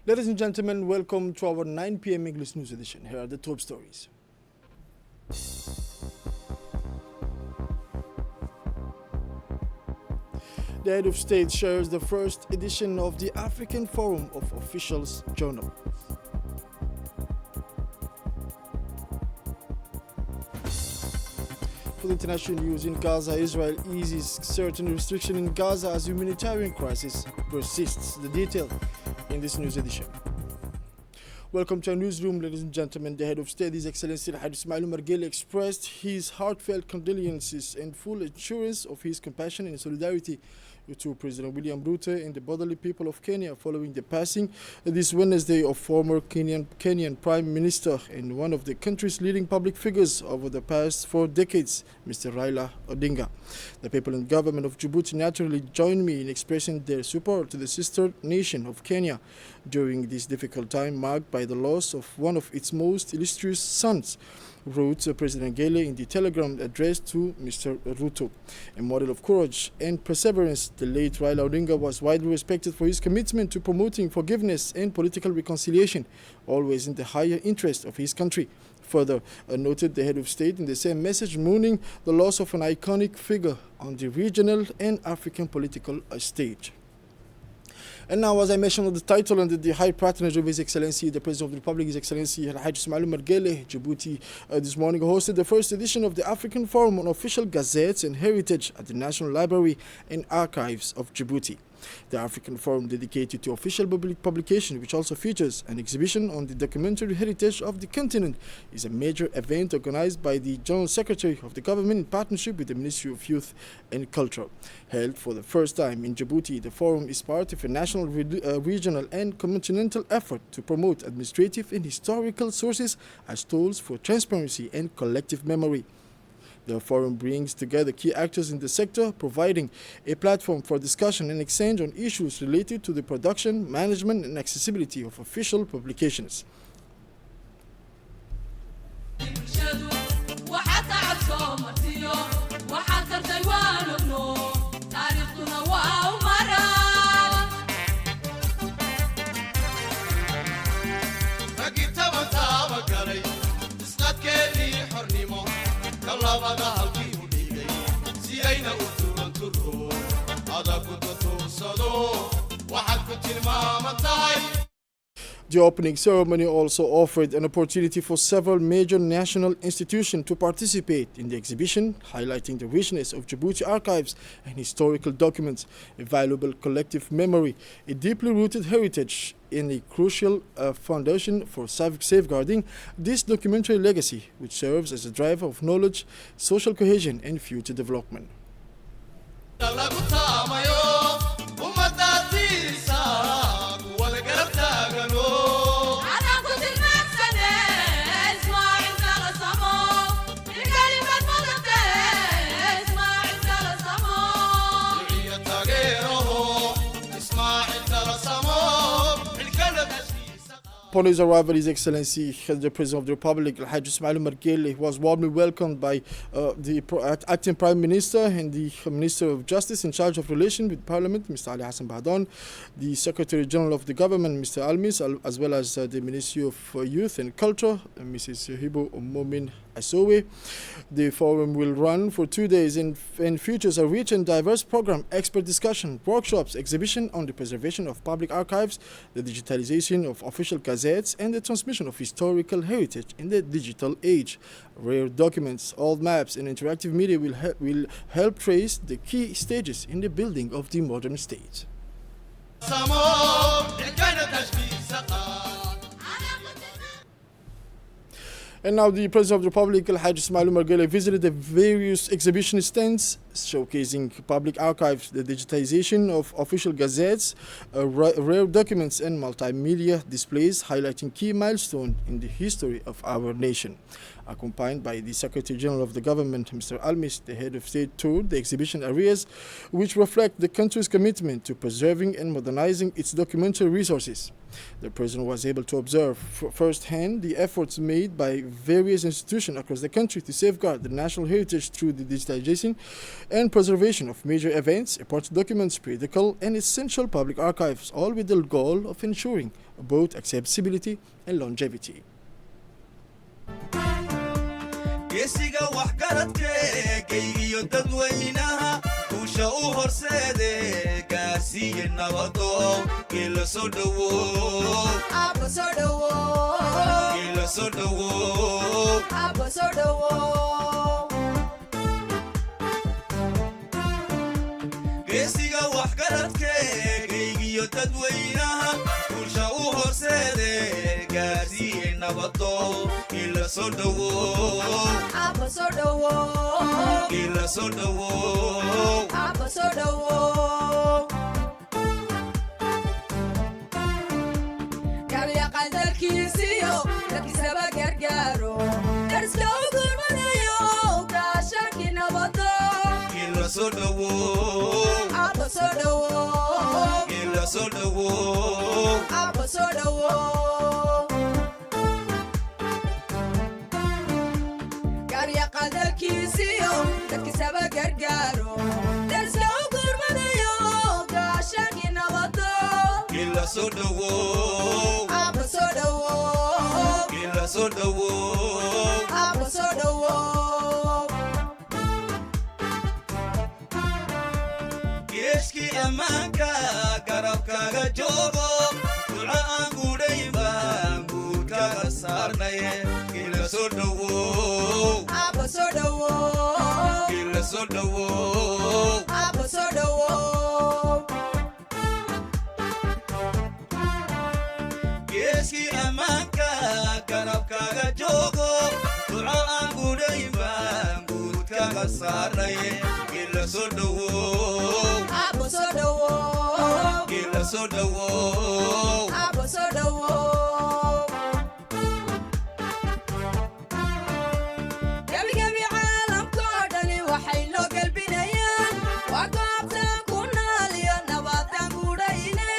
Ladies and gentlemen, welcome to our 9 p.m. English News Edition. Here are the top stories. The head of state shares the first edition of the African Forum of Officials Journal. For the international news, in Gaza, Israel eases certain restrictions in Gaza as humanitarian crisis persists. The detail in this news edition. Welcome to our newsroom, ladies and gentlemen. The head of state, His Excellency Al-Hajj Ismail Omar Guelleh, expressed his heartfelt condolences and full assurance of his compassion and solidarity to President William Ruto and the Bodily people of Kenya following the passing this Wednesday of former Kenyan Prime Minister and one of the country's leading public figures over the past 4 decades, Mr. Raila Odinga. The people and government of Djibouti naturally join me in expressing their support to the sister nation of Kenya during this difficult time marked by the loss of one of its most illustrious sons, wrote President Guelleh in the telegram addressed to Mr. Ruto. A model of courage and perseverance, the late Raila Odinga was widely respected for his commitment to promoting forgiveness and political reconciliation, always in the higher interest of his country. Further noted the head of state in the same message, mourning the loss of an iconic figure on the regional and African political stage. And now, as I mentioned on the title, under the high patronage of His Excellency, the President of the Republic, His Excellency Al-Hajj Ismail Omar Guelleh, Djibouti this morning hosted the first edition of the African Forum on Official Gazettes and Heritage at the National Library and Archives of Djibouti. The African Forum, dedicated to official public publication, which also features an exhibition on the documentary heritage of the continent, is a major event organized by the General Secretary of the government in partnership with the Ministry of Youth and Culture. Held for the first time in Djibouti, the forum is part of a national, regional and continental effort to promote administrative and historical sources as tools for transparency and collective memory. The forum brings together key actors in the sector, providing a platform for discussion and exchange on issues related to the production, management, and accessibility of official publications. The opening ceremony also offered an opportunity for several major national institutions to participate in the exhibition, highlighting the richness of Djibouti archives and historical documents, a valuable collective memory, a deeply rooted heritage, and a crucial foundation for safeguarding this documentary legacy, which serves as a driver of knowledge, social cohesion, and future development. Upon his arrival, His Excellency, the President of the Republic, Al-Hajj Ismail Omar Guelleh, was warmly welcomed by the acting Prime Minister and the Minister of Justice in charge of relations with Parliament, Mr. Ali Hassan Bahdan, the Secretary General of the Government, Mr. Almis, as well as the Ministry of Youth and Culture, Mrs. Hibo Momin Asowe. The forum will run for 2 days and features a rich and diverse program, expert discussion, workshops, exhibition on the preservation of public archives, the digitalization of official gazettes, and the transmission of historical heritage in the digital age. Rare documents, old maps, and interactive media will help trace the key stages in the building of the modern state. And now the President of the Republic, Al-Hajj Ismail Omar Guelleh, visited the various exhibition stands showcasing public archives, the digitization of official gazettes, rare documents, and multimedia displays highlighting key milestones in the history of our nation. Accompanied by the Secretary General of the Government, Mr. Almis, the head of state toured the exhibition areas, which reflect the country's commitment to preserving and modernizing its documentary resources. The President was able to observe firsthand the efforts made by various institutions across the country to safeguard the national heritage through the digitization and preservation of major events, important documents, periodical and essential public archives, all with the goal of ensuring both accessibility and longevity. geesiga wax garadkee geygiyo dadweynaha kuusha u horseede gaarsiiye nabado geela soo dhawow Abba soo dhawow geela soo dhawow Abba soo dhawow geesiga wax garadkee geygiyo dadweynaha kuusha u horseede gaarsiiye nabado geela soo dhawow Abba soo dhawow geela soo dhawow Abba soo dhawow gabyaqaan dalkiisiyo dalkiisaba gargaaro dariska u gurmanayo gaashaankii nabado geela soo dhawow Abba soo dhawow geela soo dhawow Abba soo dhawow gabyaqaan dalkiisiyo dalkiisaba gargaaro dariska u gurmanayo gaashaankii nabado geela soo dhawow Abba soo dhawow geela soo dhawow Abba soo dhawow geeskii ammaanka garabkaaga joogo duco aan gudhayn baan guudkaaga saarnaye geela soo dhawow Abba soo dhawow geela soo dhawow Abba soo dhawow geeskii ammaanka garabkaaga joogo duco aan gudhayn baan guudkaaga saarnaye geela soo dhawow Abba soo dhawow geela soo dhawow Abba soo dhawow gabi caalamkoo dhani waxay noo galbinayaan waa goobtaan ku naal iyo nabadaan gudhayne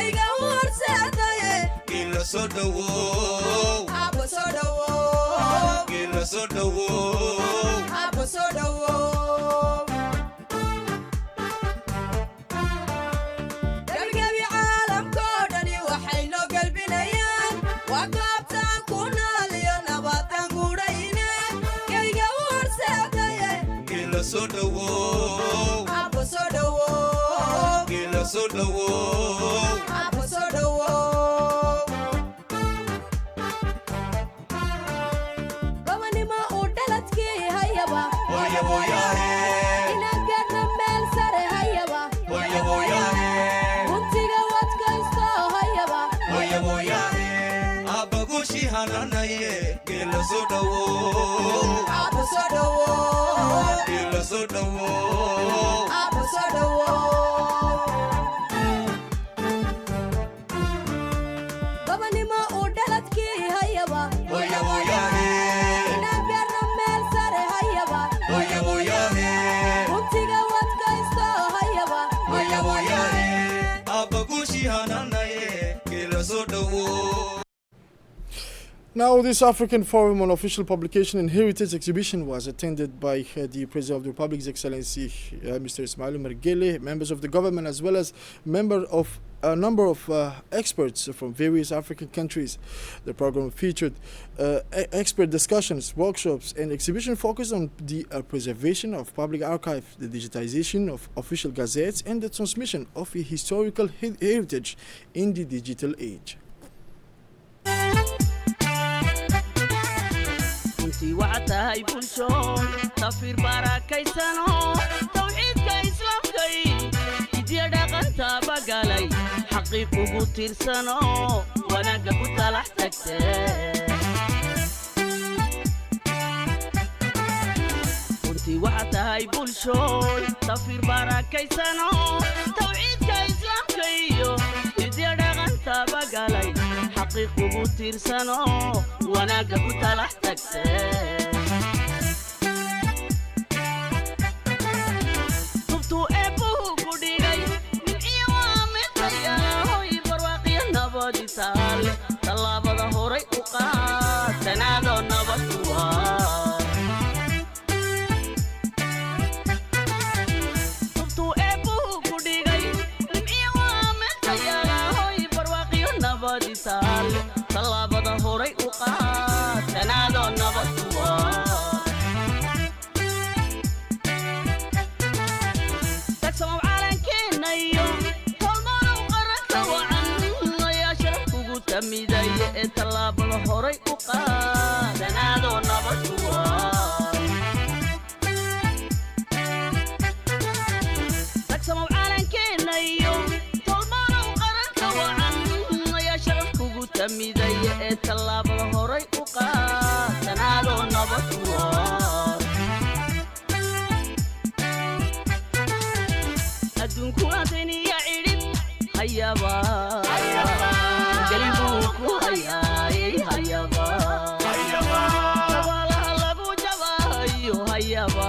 eyga u horseedaye geela soo dhawow Abba soo dhawow geela soo dhawow Abba soo dhawow gabi caalamkoo dhani waxay noo galbinayaan waa goobtaan ku naal iyo nabadaan gudhayne eyga u horseedaye geela soo dhawow Abba soo dhawow geela soo dhawow Abba soo dhawow gabanimo u dhaladkii hayaba hoya hoyaahe inaan gaarna meel sare hayaba hoya hoyaahe runtiga wadkaysto hayaba hoya hoyaahe abbagushi hananaye geela soo dhawow Abba soo dhawow geela soo dhawow Abba soo dhawow gabanimo u dhaladkii hayaba hoya hoyaahe inaan gaarna meel sare hayaba hoya hoyaahe runtiga wadkaysto hayaba hoya hoyaahe abbagushi hananaye geela soo dhawow Now, this African Forum on Official Publication and Heritage exhibition was attended by the President of the Republic, His Excellency Mr. Ismail Omar Guelleh, members of the government, as well as a number of experts from various African countries. The program featured expert discussions, workshops, and exhibition focused on the preservation of public archive, the digitization of official gazettes, and the transmission of a historical heritage in the digital age. runtii waxaad tahay bulshoon tafiir baarakaysano tawxiidka islaamkay hidya dhaqanta bagalay xaqiiq ugu tiirsano wanaagga ku talax tagte runtii waxaad tahay bulshoon tafiir baarakaysano tawxiidka islaamka iyo hidya dhaqanta bagalay xaqiiq ugu tiirsano wanaagga ku talax tagte tubtuu eebbuhu ku dhigay nimciyo waa midaya hoy barwaaqiyo nabaditaale tallaabada horay u qaad tanaadoo nabad ku waa tubtuu eebbuhu ku dhigay nimciyo waa midaya hoy barwaaqiyo nabad nabadi taale tallaabada horay u qaad tanaadoo nabad ku waar tagsamow calankeena iyo tolmanow qaranka wacan ayaa sharaf kugu tamidaya ee tallaabada horay u qaad tanaadoo nabad ku waar tagsamow calankeena iyo tolmanow qaranka wacan ayaa sharaf kugu tamidaya ee tallaabada horay u qaad tanaadoo nabad ku waar adduunkuna taniya cidhib hayaba galibuu ku hayaayay hayaba sabaalaha lagu jabahayo hayaba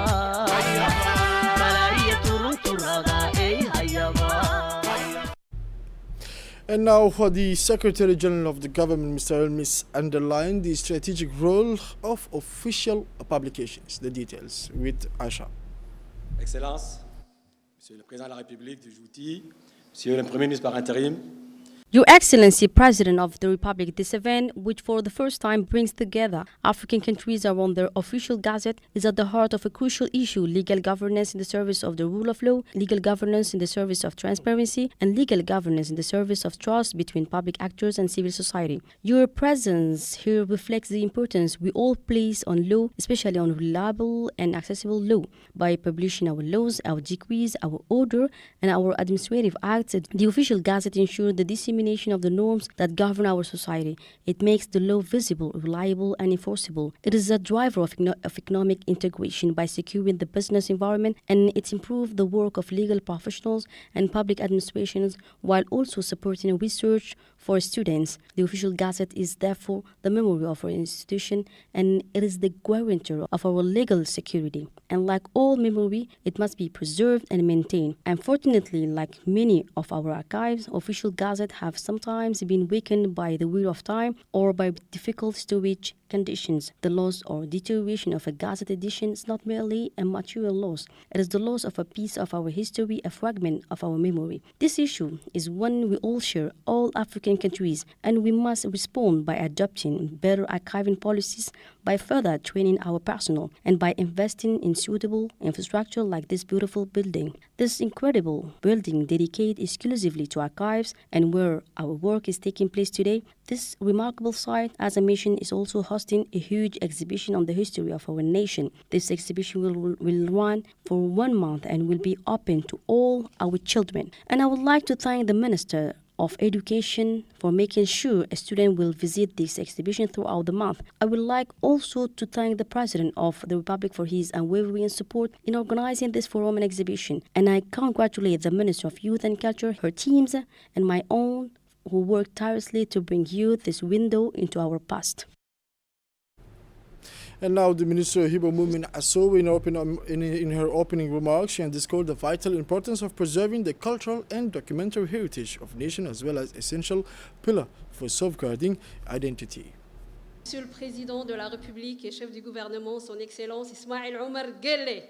balaa'iya turunturada ey hayaba. And now for the Secretary General of the Government, Mr. Elmis, underlined the strategic role of official publications. The details with Asha. Excellences, Monsieur le Président de la République de Djibouti, Monsieur le Premier ministre par intérim, Your Excellency, President of the Republic, this event, which for the first time brings together African countries around their official gazette, is at the heart of a crucial issue: legal governance in the service of the rule of law, legal governance in the service of transparency, and legal governance in the service of trust between public actors and civil society. Your presence here reflects the importance we all place on law, especially on reliable and accessible law. By publishing our laws, our decrees, our order, and our administrative acts, the official gazette ensures the dissemination of the norms that govern our society. It makes the law visible, reliable, and enforceable. It is a driver of economic integration by securing the business environment, and it improves the work of legal professionals and public administrations while also supporting research for students. The official gazette is therefore the memory of our institution, and it is the guarantor of our legal security. And like all memory, it must be preserved and maintained. Unfortunately, like many of our archives, official gazettes have sometimes been weakened by the wear of time or by difficult storage conditions. The loss or deterioration of a gazette edition is not merely a material loss. It is the loss of a piece of our history, a fragment of our memory. This issue is one we all share, all African countries, and we must respond by adopting better archiving policies, by further training our personnel, and by investing in suitable infrastructure like this beautiful building. This incredible building dedicated exclusively to archives and where our work is taking place today, this remarkable site as a mission is also hosting a huge exhibition on the history of our nation. This exhibition will run for 1 month and will be open to all our children. And I would like to thank the Minister of Education for making sure a student will visit this exhibition throughout the month. I would like also to thank the President of the Republic for his unwavering support in organizing this forum and exhibition. And I congratulate the Minister of Youth and Culture, her teams, and my own, who worked tirelessly to bring you this window into our past. And now the Minister Hiba Mumin Asow, in her opening remarks, she underscored the vital importance of preserving the cultural and documentary heritage of the nation as well as essential pillar for safeguarding identity. Monsieur le Président de la République et chef du gouvernement, Son Excellence Ismail Omar Guelleh.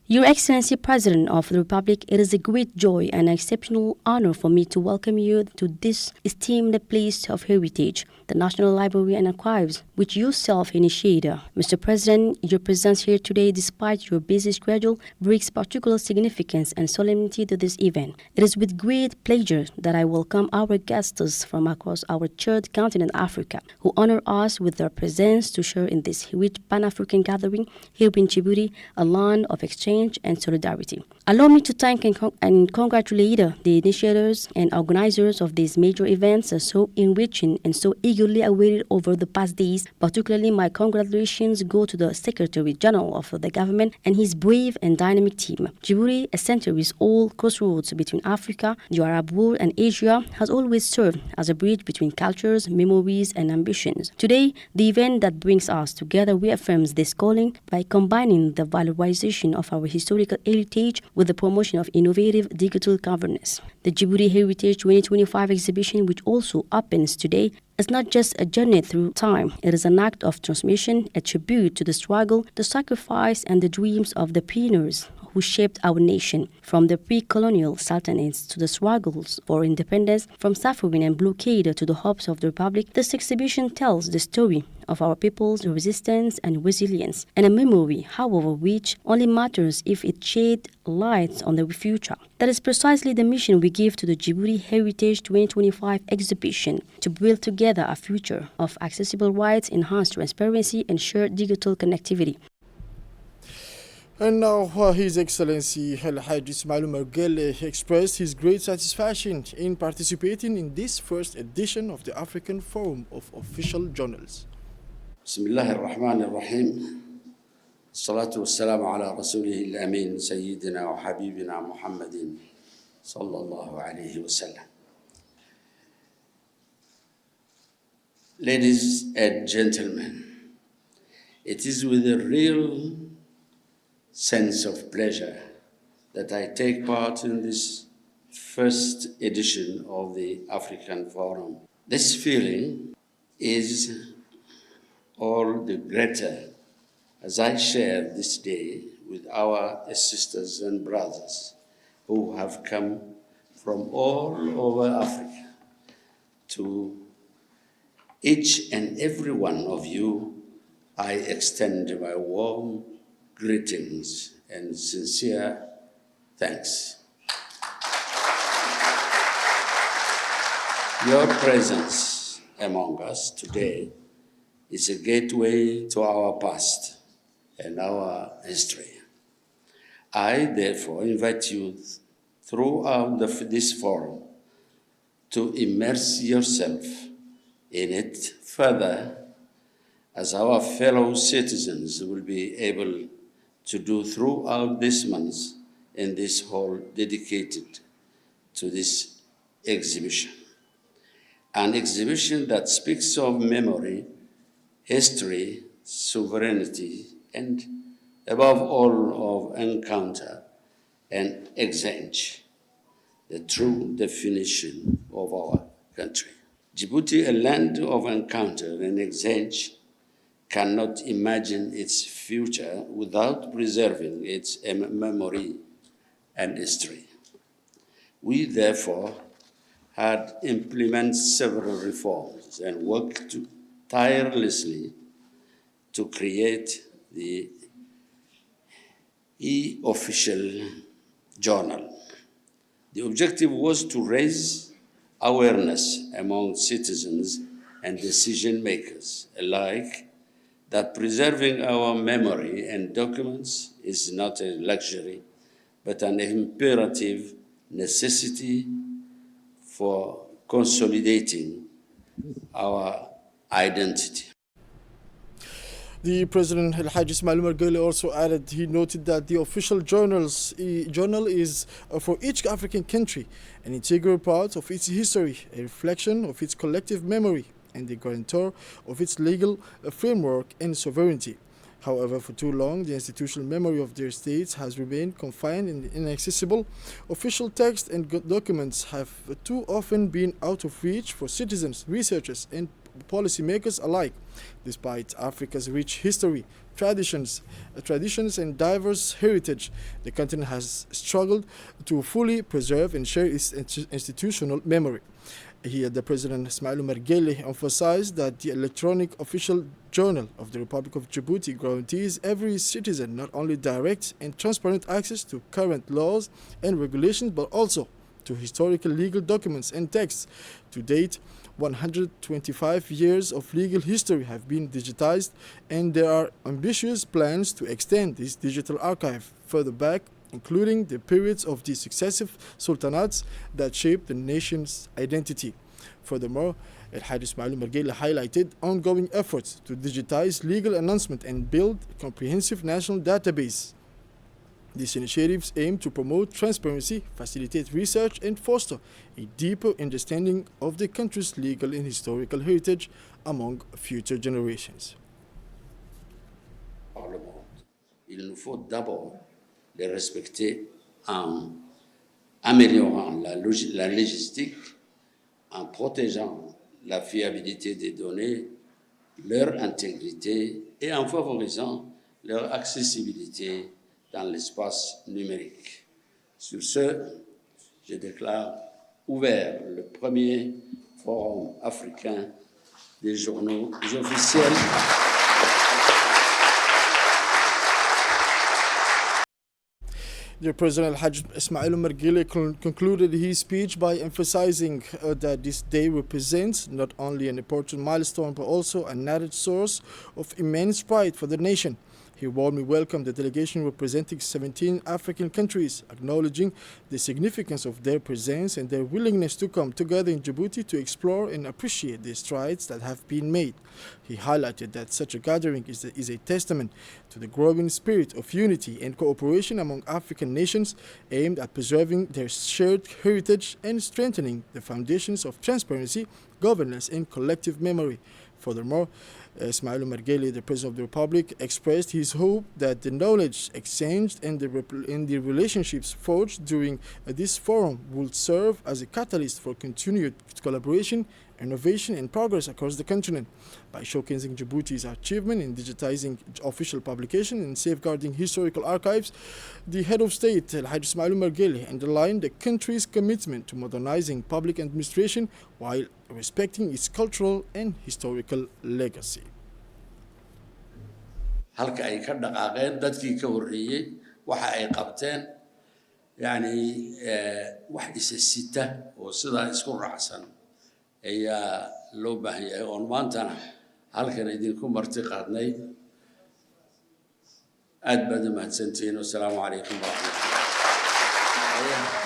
Your Excellency, President of the Republic, it is a great joy and an exceptional honor for me to welcome you to this esteemed place of heritage, the National Library and Archives, which you self-initiated. Mr. President, your presence here today, despite your busy schedule, brings particular significance and solemnity to this event. It is with great pleasure that I welcome our guests from across our third continent, Africa, who honor us with their presence to share in this rich Pan-African gathering here in Djibouti, a land of exchange and solidarity. Allow me to thank and congratulate the initiators and organizers of these major events so enriching and so eagerly awaited over the past days. Particularly, my congratulations go to the Secretary General of the government and his brave and dynamic team. Djibouti, a centuries-old crossroads between Africa, the Arab world, and Asia, has always served as a bridge between cultures, memories, and ambitions. Today, the event that brings us together reaffirms this calling by combining the valorization of our historical heritage with the promotion of innovative digital governance. The Djibouti Heritage 2025 exhibition, which also opens today, is not just a journey through time. It is an act of transmission, a tribute to the struggle, the sacrifice, and the dreams of the pioneers who shaped our nation, from the pre-colonial sultanates to the struggles for independence, from suffering and blockade to the hopes of the Republic. This exhibition tells the story of our people's resistance and resilience, and a memory, however, which only matters if it sheds light on the future. That is precisely the mission we give to the Djibouti Heritage 2025 exhibition, to build together a future of accessible rights, enhanced transparency, and shared digital connectivity. And now, His Excellency El-Hajj Ismail Omar Guelleh expressed his great satisfaction in participating in this first edition of the African Forum of Official Journals. بسم الله الرحمن الرحيم الصلاة والسلام على رسوله الأمين سيدنا وحبيبنا محمد صلى الله عليه وسلم. Ladies and gentlemen, it is with a real sense of pleasure that I take part in this first edition of the African Forum. This feeling is all the greater as I share this day with our sisters and brothers who have come from all over Africa. To each and every one of you, I extend my warm greetings and sincere thanks. Your presence among us today is a gateway to our past and our history. I, therefore, invite you throughout this forum to immerse yourself in it further, as our fellow citizens will be able to do throughout this month in this hall dedicated to this exhibition. An exhibition that speaks of memory, history, sovereignty, and above all of encounter and exchange, the true definition of our country. Djibouti, a land of encounter and exchange, cannot imagine its future without preserving its memory and history. We therefore had implemented several reforms and worked tirelessly to create the e-official journal. The objective was to raise awareness among citizens and decision makers alike that preserving our memory and documents is not a luxury, but an imperative necessity for consolidating our identity. The President El-Hajj Ismail Omar Guelleh also added, he noted that the official journal is for each African country an integral part of its history, a reflection of its collective memory, and the guarantor of its legal framework and sovereignty. However, for too long, the institutional memory of their states has remained confined and inaccessible. Official texts and documents have too often been out of reach for citizens, researchers, and policymakers alike. Despite Africa's rich history, traditions, and diverse heritage, the continent has struggled to fully preserve and share its institutional memory. Here, the President Ismail Omar Guelleh emphasized that the electronic official journal of the Republic of Djibouti guarantees every citizen not only direct and transparent access to current laws and regulations, but also to historical legal documents and texts. To date, 125 years of legal history have been digitized, and there are ambitious plans to extend this digital archive further back, including the periods of the successive sultanates that shaped the nation's identity. Furthermore, El-Hajj Ismail Omar Guelleh highlighted ongoing efforts to digitize legal announcement and build a comprehensive national database. These initiatives aim to promote transparency, facilitate research, and foster a deeper understanding of the country's legal and historical heritage among future generations. Il nous faut d'abord les respecter en améliorant la logistique, en protégeant la fiabilité des données, leur intégrité et en favorisant leur accessibilité dans l'espace numérique. Sur ce, je déclare ouvert le premier forum africain des journaux officiels. The President Al-Hajj Ismail Omar Guelleh concluded his speech by emphasizing that this day represents not only an important milestone but also an added source of immense pride for the nation. He warmly welcomed the delegation representing 17 African countries, acknowledging the significance of their presence and their willingness to come together in Djibouti to explore and appreciate the strides that have been made. He highlighted that such a gathering is a testament to the growing spirit of unity and cooperation among African nations aimed at preserving their shared heritage and strengthening the foundations of transparency, governance, and collective memory. Furthermore, Ismail Omar Guelleh, the President of the Republic, expressed his hope that the knowledge exchanged and the relationships forged during this forum will serve as a catalyst for continued collaboration, innovation, and progress across the continent. By showcasing Djibouti's achievement in digitizing official publication and safeguarding historical archives, the head of state, Al-Hajj Ismail Omar Guelleh, underlined the country's commitment to modernizing public administration while respecting its cultural and historical legacy. halka ay ka dhaqaaqeen dadkii ka horreeyay waxa ay qabteen wax isa sita oo sidaa isku raacsan ayaa loo baahan yahay oon maantana halkan idinku marti qaadnay aad baad u mahadsantihiin wassalaamu calaykum waraxmatullahi.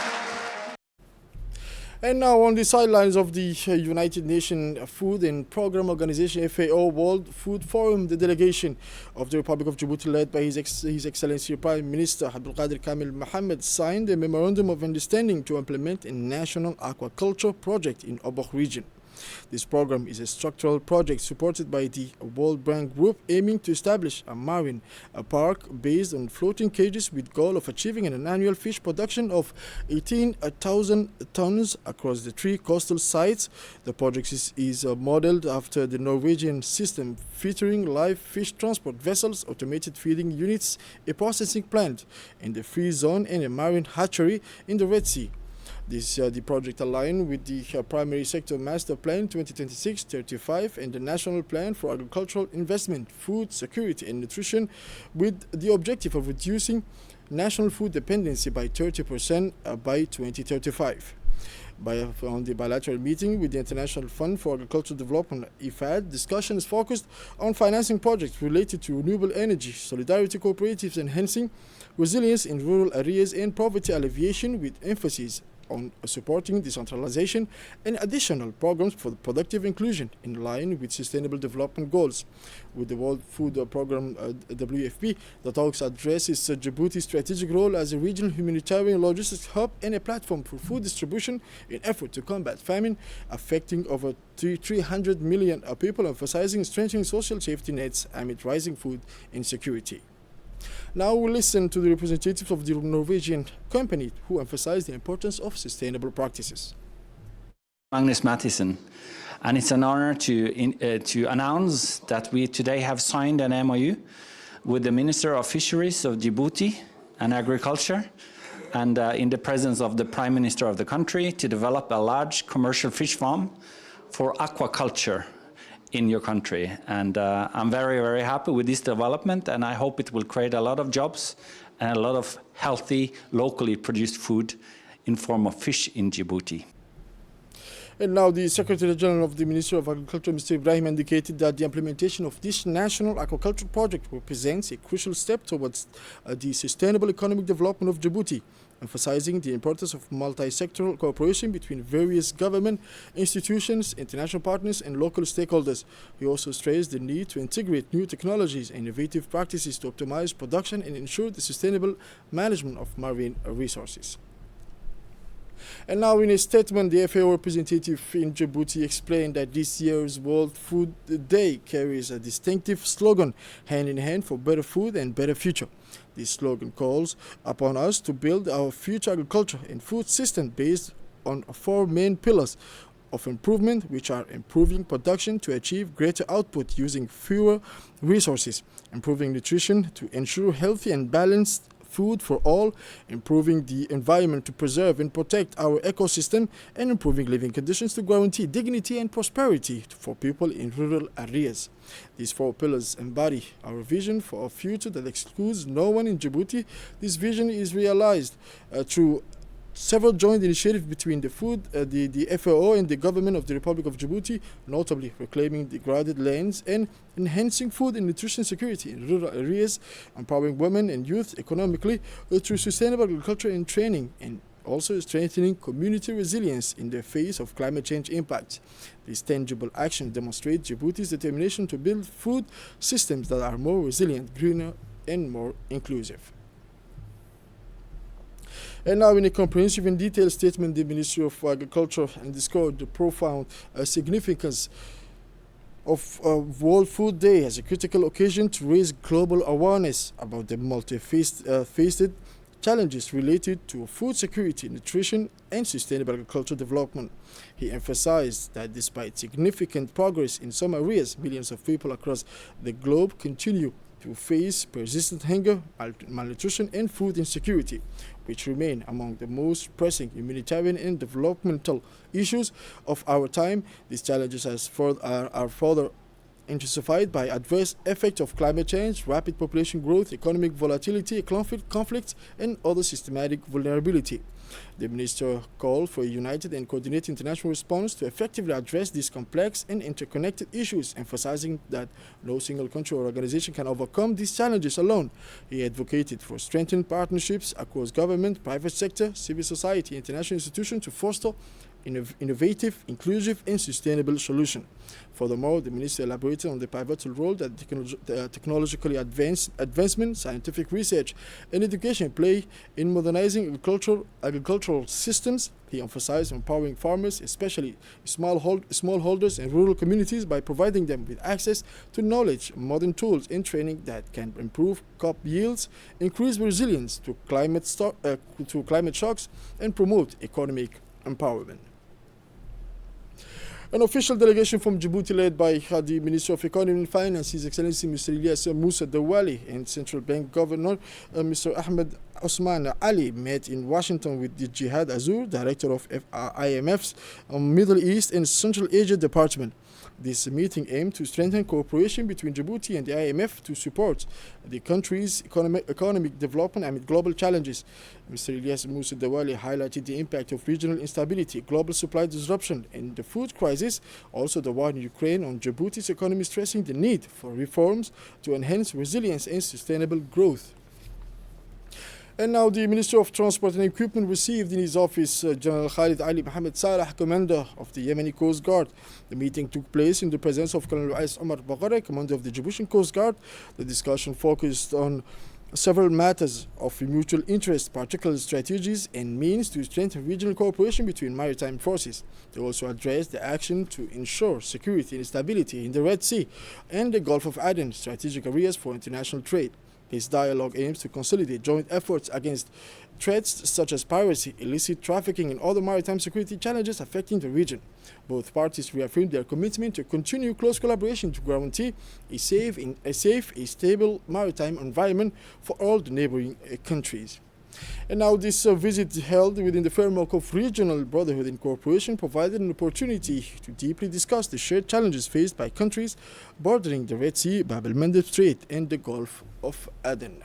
And now on the sidelines of the United Nations Food and Program Organization FAO World Food Forum, the delegation of the Republic of Djibouti led by His Excellency Prime Minister Abdulkader Kamil Mohammed signed a memorandum of understanding to implement a national aquaculture project in Obok region. This program is a structural project supported by the World Bank Group aiming to establish a marine park based on floating cages with goal of achieving an annual fish production of 18,000 tons across the 3 coastal sites. The project is modeled after the Norwegian system, featuring live fish transport vessels, automated feeding units, a processing plant in the free zone, and a marine hatchery in the Red Sea. The project aligned with the Primary Sector Master Plan 2026-35 and the National Plan for Agricultural Investment, Food Security and Nutrition, with the objective of reducing national food dependency by 30% by 2035. On the bilateral meeting with the International Fund for Agricultural Development, IFAD, discussions focused on financing projects related to renewable energy, solidarity cooperatives, enhancing resilience in rural areas, and poverty alleviation, with emphasis on supporting decentralization and additional programs for productive inclusion in line with Sustainable Development Goals. With the World Food Program WFP, the talks addresses Djibouti's strategic role as a regional humanitarian logistics hub and a platform for food distribution in effort to combat famine affecting over 300 million people, emphasizing strengthening social safety nets amid rising food insecurity. Now we'll listen to the representatives of the Norwegian company who emphasize the importance of sustainable practices. Magnus Mattison, and it's an honor to announce that we today have signed an MOU with the Minister of Fisheries of Djibouti and Agriculture, and in the presence of the Prime Minister of the country, to develop a large commercial fish farm for aquaculture in your country. And I'm very, very happy with this development, and I hope it will create a lot of jobs and a lot of healthy, locally produced food in form of fish in Djibouti. And now the Secretary General of the Ministry of Agriculture, Mr. Ibrahim, indicated that the implementation of this national aquaculture project represents a crucial step towards the sustainable economic development of Djibouti, emphasizing the importance of multi-sectoral cooperation between various government institutions, international partners, and local stakeholders. He also stressed the need to integrate new technologies and innovative practices to optimize production and ensure the sustainable management of marine resources. And now in a statement, the FAO representative in Djibouti explained that this year's World Food Day carries a distinctive slogan, hand in hand for better food and better future. This slogan calls upon us to build our future agriculture and food system based on 4 main pillars of improvement, which are improving production to achieve greater output using fewer resources, improving nutrition to ensure healthy and balanced food for all, improving the environment to preserve and protect our ecosystem, and improving living conditions to guarantee dignity and prosperity for people in rural areas. These 4 pillars embody our vision for a future that excludes no one in Djibouti. This vision is realized through several joint initiatives between the FAO and the government of the Republic of Djibouti, notably reclaiming degraded lands and enhancing food and nutrition security in rural areas, empowering women and youth economically through sustainable agriculture and training, and also strengthening community resilience in the face of climate change impacts. These tangible actions demonstrate Djibouti's determination to build food systems that are more resilient, greener, and more inclusive. And now, in a comprehensive and detailed statement, the Ministry of Agriculture underscored the profound significance of World Food Day as a critical occasion to raise global awareness about the multifaceted challenges related to food security, nutrition, and sustainable agricultural development. He emphasized that despite significant progress in some areas, millions of people across the globe continue to face persistent hunger, malnutrition, and food insecurity, which remain among the most pressing humanitarian and developmental issues of our time. These challenges are further intensified by adverse effects of climate change, rapid population growth, economic volatility, conflicts, and other systematic vulnerability. The minister called for a united and coordinated international response to effectively address these complex and interconnected issues, emphasizing that no single country or organization can overcome these challenges alone. He advocated for strengthened partnerships across government, private sector, civil society, and international institutions to foster innovative, inclusive, and sustainable solution. Furthermore, the minister elaborated on the pivotal role that technologically advancement, scientific research, and education play in modernizing agricultural systems. He emphasized empowering farmers, especially smallholders and rural communities, by providing them with access to knowledge, modern tools, and training that can improve crop yields, increase resilience to climate shocks, and promote economic empowerment. An official delegation from Djibouti led by the Minister of Economy and Finance, His Excellency Mr. Ilyas Musa Dawali, and Central Bank Governor Mr. Ahmed Osman Ali met in Washington with the Jihad Azur, Director of IMF's Middle East and Central Asia Department. This meeting aimed to strengthen cooperation between Djibouti and the IMF to support the country's economic development amid global challenges. Mr. Ilyas Musa Dawali highlighted the impact of regional instability, global supply disruption, and the food crisis, also the war in Ukraine, on Djibouti's economy, stressing the need for reforms to enhance resilience and sustainable growth. And now the Minister of Transport and Equipment received in his office General Khalid Ali Mohammed Salah, Commander of the Yemeni Coast Guard. The meeting took place in the presence of Colonel Ais Omar Baghare, Commander of the Djiboutian Coast Guard. The discussion focused on several matters of mutual interest, particularly strategies and means to strengthen regional cooperation between maritime forces. They also addressed the action to ensure security and stability in the Red Sea and the Gulf of Aden, strategic areas for international trade. This dialogue aims to consolidate joint efforts against threats such as piracy, illicit trafficking, and other maritime security challenges affecting the region. Both parties reaffirmed their commitment to continue close collaboration to guarantee a safe, stable maritime environment for all the neighboring countries. And now this visit held within the framework of Regional Brotherhood and Cooperation provided an opportunity to deeply discuss the shared challenges faced by countries bordering the Red Sea, Bab el-Mandeb Strait, and the Gulf of Aden.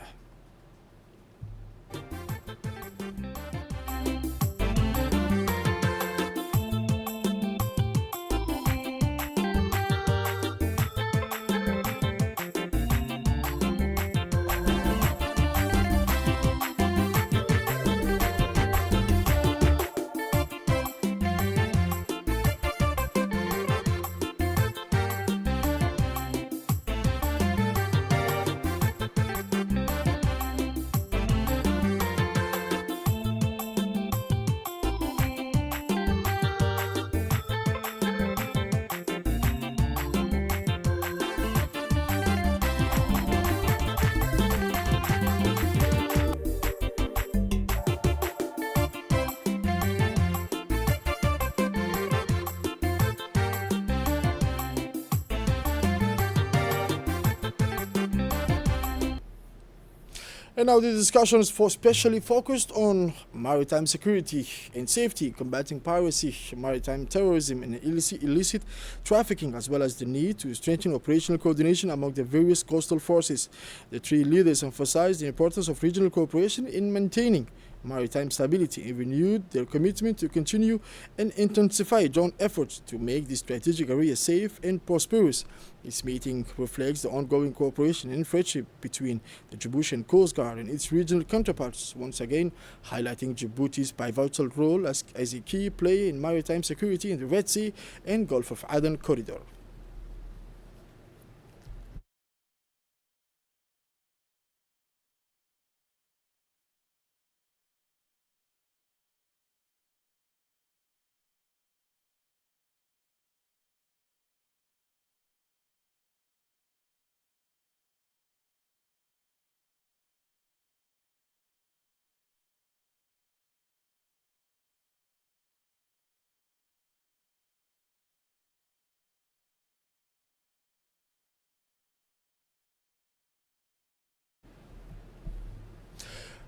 And now the discussion is specially focused on maritime security and safety, combating piracy, maritime terrorism, and illicit trafficking, as well as the need to strengthen operational coordination among the various coastal forces. The three leaders emphasized the importance of regional cooperation in maintaining maritime stability and renewed their commitment to continue and intensify joint efforts to make the strategic area safe and prosperous. This meeting reflects the ongoing cooperation and friendship between the Djiboutian Coast Guard and its regional counterparts, once again highlighting Djibouti's pivotal role as a key player in maritime security in the Red Sea and Gulf of Aden corridor.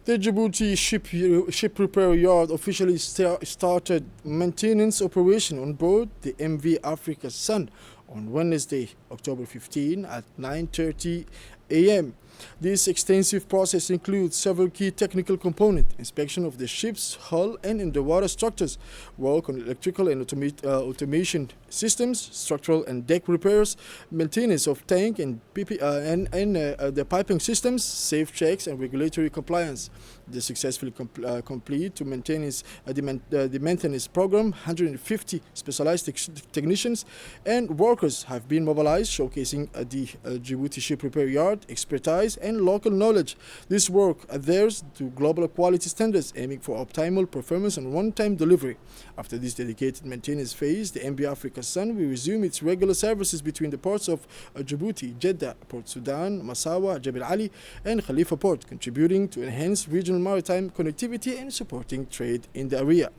The Djibouti ship repair yard officially started maintenance operation on board the MV Africa Sun on Wednesday, October 15 at 9:30 a.m. This extensive process includes several key technical components: inspection of the ship's hull and underwater structures, work on electrical and automation systems, structural and deck repairs, maintenance of tank and the piping systems, safe checks and regulatory compliance. The successfully complete to maintenance the maintenance program. 150 specialized technicians and workers have been mobilized, showcasing the Djibouti ship repair yard expertise and local knowledge. This work adheres to global quality standards, aiming for optimal performance and one-time delivery. After this dedicated maintenance phase, the MV Africa Sun will resume its regular services between the ports of Djibouti, Jeddah, Port Sudan, Massawa, Jebel Ali, and Khalifa Port, contributing to enhance regional maritime connectivity and supporting trade in the area.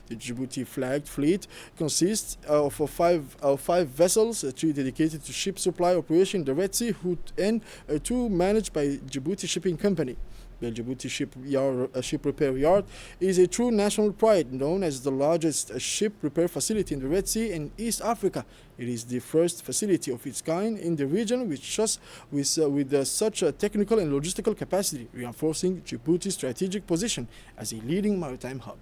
The Djibouti flagged fleet consists of five vessels, 3 dedicated to ship supply operation in the Red Sea, and 2 managed by Djibouti Shipping Company. The Djibouti ship repair yard is a true national pride, known as the largest ship repair facility in the Red Sea and East Africa. It is the first facility of its kind in the region with such a technical and logistical capacity, reinforcing Djibouti's strategic position as a leading maritime hub.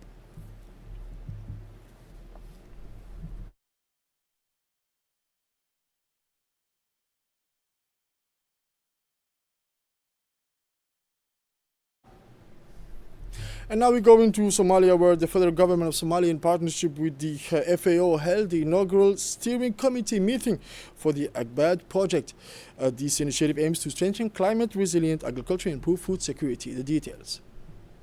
And now we go into Somalia, where the federal government of Somalia, in partnership with the FAO, held the inaugural steering committee meeting for the Agbad project. This initiative aims to strengthen climate-resilient agriculture and improve food security. The details.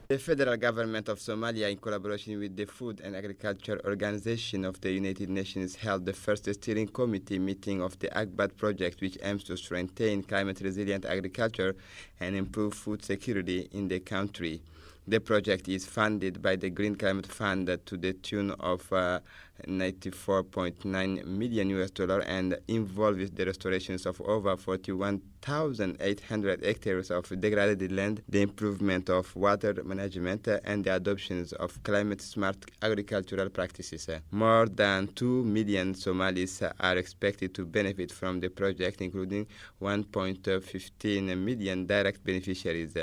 The federal government of Somalia, in collaboration with the Food and Agriculture Organization of the United Nations, held the first steering committee meeting of the Agbad project, which aims to strengthen climate-resilient agriculture and improve food security in the country. The project is funded by the Green Climate Fund to the tune of $94.9 million and involves the restorations of over 41,800 hectares of degraded land, the improvement of water management, and the adoptions of climate-smart agricultural practices. More than 2 million Somalis are expected to benefit from the project, including 1.15 million direct beneficiaries.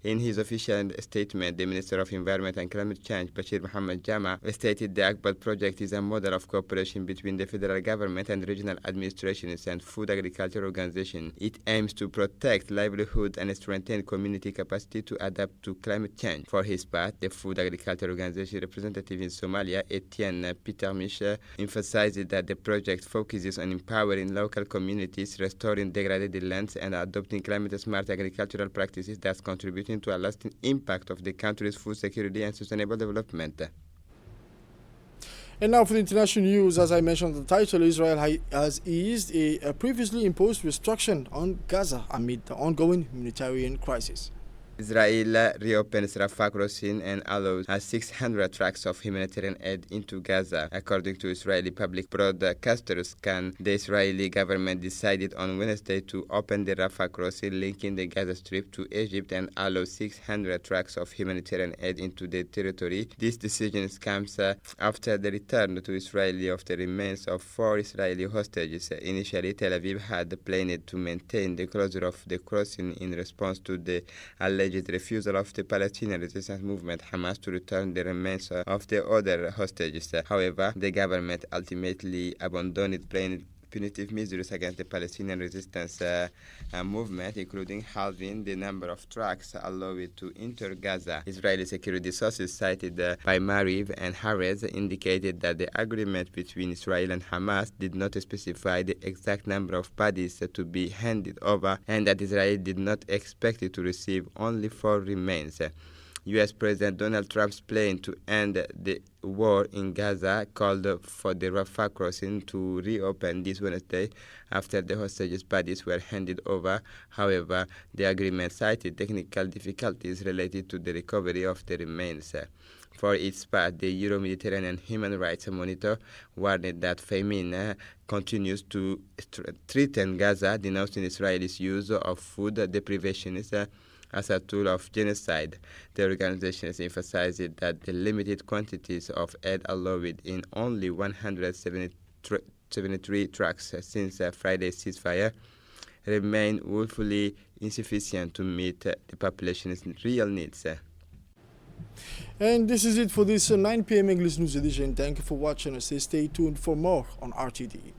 In his official statement, the Minister of Environment and Climate Change, Bashir Mohammed Jama, stated the Agbad project is a model of cooperation between the federal government and regional administrations and food agriculture organizations. It aims to protect livelihood and strengthen community capacity to adapt to climate change. For his part, the Food Agriculture Organization representative in Somalia, Etienne Petermish, emphasized that the project focuses on empowering local communities, restoring degraded lands, and adopting climate-smart agricultural practices that contribute to a lasting impact of the country's food security and sustainable development. And now for the international news, as I mentioned in the title, Israel has eased a previously imposed restriction on Gaza amid the ongoing humanitarian crisis. Israel reopens Rafah crossing and allows 600 trucks of humanitarian aid into Gaza. According to Israeli public broadcasters, the Israeli government decided on Wednesday to open the Rafah crossing linking the Gaza Strip to Egypt and allow 600 trucks of humanitarian aid into the territory. This decision comes after the return to Israel of the remains of 4 Israeli hostages. Initially, Tel Aviv had planned to maintain the closure of the crossing in response to the alleged refusal of the Palestinian resistance movement Hamas to return the remains of the other hostages. However, the government ultimately abandoned punitive measures against the Palestinian resistance movement, including halving the number of trucks allowed to enter Gaza. Israeli security sources cited by Maariv and Haaretz indicated that the agreement between Israel and Hamas did not specify the exact number of bodies to be handed over, and that Israel did not expect it to receive only 4 remains. U.S. President Donald Trump's plan to end the war in Gaza called for the Rafah crossing to reopen this Wednesday after the hostages' bodies were handed over. However, the agreement cited technical difficulties related to the recovery of the remains. For its part, the Euro-Mediterranean Human Rights Monitor warned that famine continues to threaten Gaza, denouncing Israel's use of food deprivation as a tool of genocide. The organization has emphasized that the limited quantities of aid allowed in only 173 trucks since Friday's ceasefire remain woefully insufficient to meet the population's real needs. And this is it for this 9 p.m. English News Edition. Thank you for watching us. Stay tuned for more on RTD.